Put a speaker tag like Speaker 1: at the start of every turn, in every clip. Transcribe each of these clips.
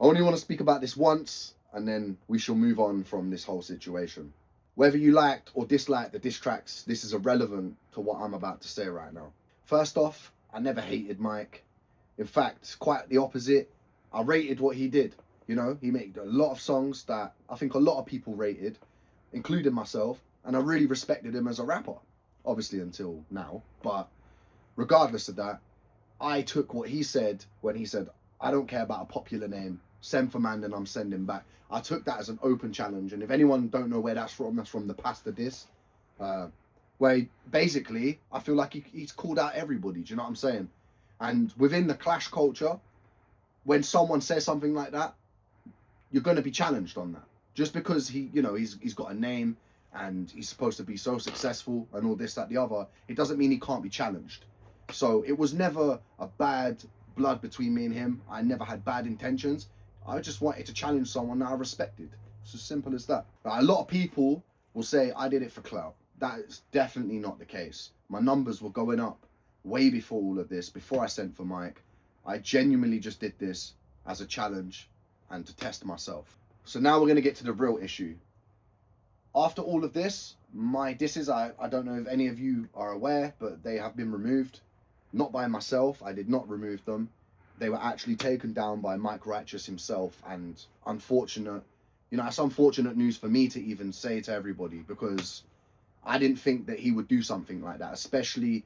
Speaker 1: only want to speak about this once, and then we shall move on from this whole situation. Whether you liked or disliked the diss tracks, this is irrelevant to what I'm about to say right now. First off, I never hated Mike. In fact, quite the opposite. I rated what he did. You know, he made a lot of songs that I think a lot of people rated, including myself, and I really respected him as a rapper. Obviously until now, but regardless of that, I took what he said when he said, I don't care about a popular name, send for man, then I'm sending back. I took that as an open challenge, and if anyone don't know where that's from the Pasta Diss, where basically, I feel like he's called out everybody, do you know what I'm saying? And within the clash culture, when someone says something like that, you're going to be challenged on that. Just because he's got a name and he's supposed to be so successful and all this, that, the other, it doesn't mean he can't be challenged. So it was never a bad blood between me and him. I never had bad intentions. I just wanted to challenge someone that I respected. It's as simple as that. But a lot of people will say I did it for clout. That is definitely not the case. My numbers were going up way before all of this, before I sent for Mike. I genuinely just did this as a challenge and to test myself. So now we're going to get to the real issue. After all of this, my disses, I don't know if any of you are aware, but they have been removed. Not by myself, I did not remove them. They were actually taken down by Mike Righteous himself, and unfortunate, it's unfortunate news for me to even say to everybody, because I didn't think that he would do something like that, especially,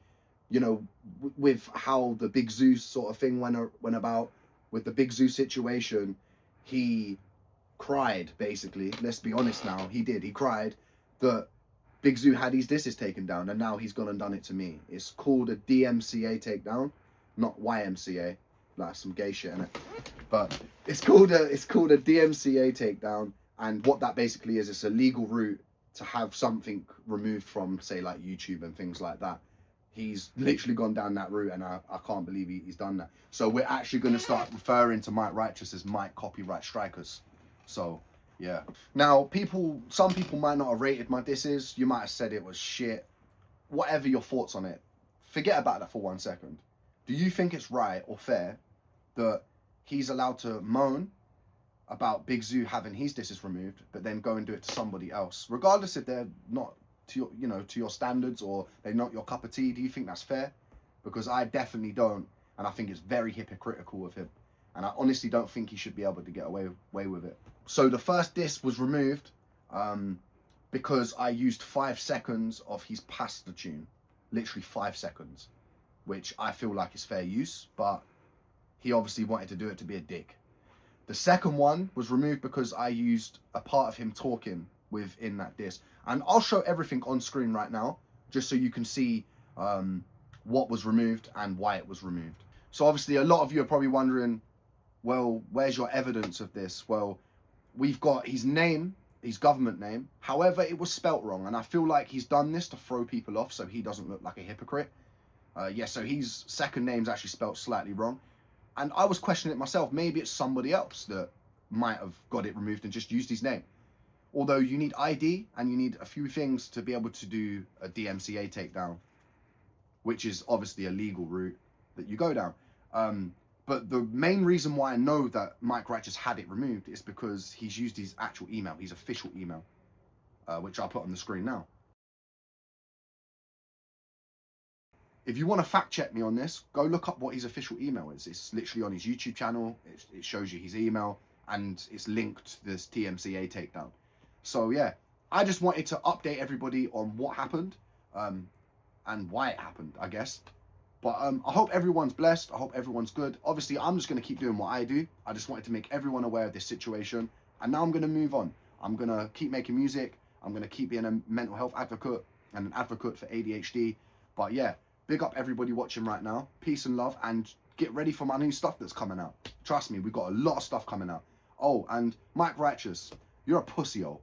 Speaker 1: with how the Big Zeus sort of thing went about. With the Big Zeus situation, he cried, basically. Let's be honest now, he did. He cried that Big Zoo had his disses taken down, and now he's gone and done it to me. It's called a DMCA takedown, not YMCA, like some gay shit in it. But it's called a DMCA takedown, and what that basically is, it's a legal route to have something removed from, say, like YouTube and things like that. He's literally gone down that route, and I can't believe he's done that. So we're actually going to start referring to Mike Righteous as Mike Copyright Strikers. So yeah. Now, some people might not have rated my disses. You might have said it was shit. Whatever your thoughts on it, forget about that for 1 second. Do you think it's right or fair that he's allowed to moan about Big Zoo having his disses removed, but then go and do it to somebody else, regardless if they're not to your standards or they're not your cup of tea? Do you think that's fair? Because I definitely don't, and I think it's very hypocritical of him. And I honestly don't think he should be able to get away with it. So the first diss was removed because I used 5 seconds of his Pasta tune. Literally 5 seconds. Which I feel like is fair use, but he obviously wanted to do it to be a dick. The second one was removed because I used a part of him talking within that diss. And I'll show everything on screen right now, just so you can see what was removed and why it was removed. So obviously a lot of you are probably wondering, well, where's your evidence of this? Well, we've got his name, his government name. However, it was spelt wrong. And I feel like he's done this to throw people off so he doesn't look like a hypocrite. So his second name's actually spelt slightly wrong. And I was questioning it myself. Maybe it's somebody else that might have got it removed and just used his name. Although you need ID and you need a few things to be able to do a DMCA takedown, which is obviously a legal route that you go down. But the main reason why I know that Mike Righteous had it removed is because he's used his actual email, his official email, which I'll put on the screen now. If you want to fact check me on this, go look up what his official email is. It's literally on his YouTube channel. It shows you his email, and it's linked to this DMCA takedown. So yeah, I just wanted to update everybody on what happened and why it happened, I guess. But I hope everyone's blessed. I hope everyone's good. Obviously, I'm just going to keep doing what I do. I just wanted to make everyone aware of this situation. And now I'm going to move on. I'm going to keep making music. I'm going to keep being a mental health advocate and an advocate for ADHD. But yeah, big up everybody watching right now. Peace and love. And get ready for my new stuff that's coming out. Trust me, we've got a lot of stuff coming out. Oh, and Mike Righteous, you're a pussy-o.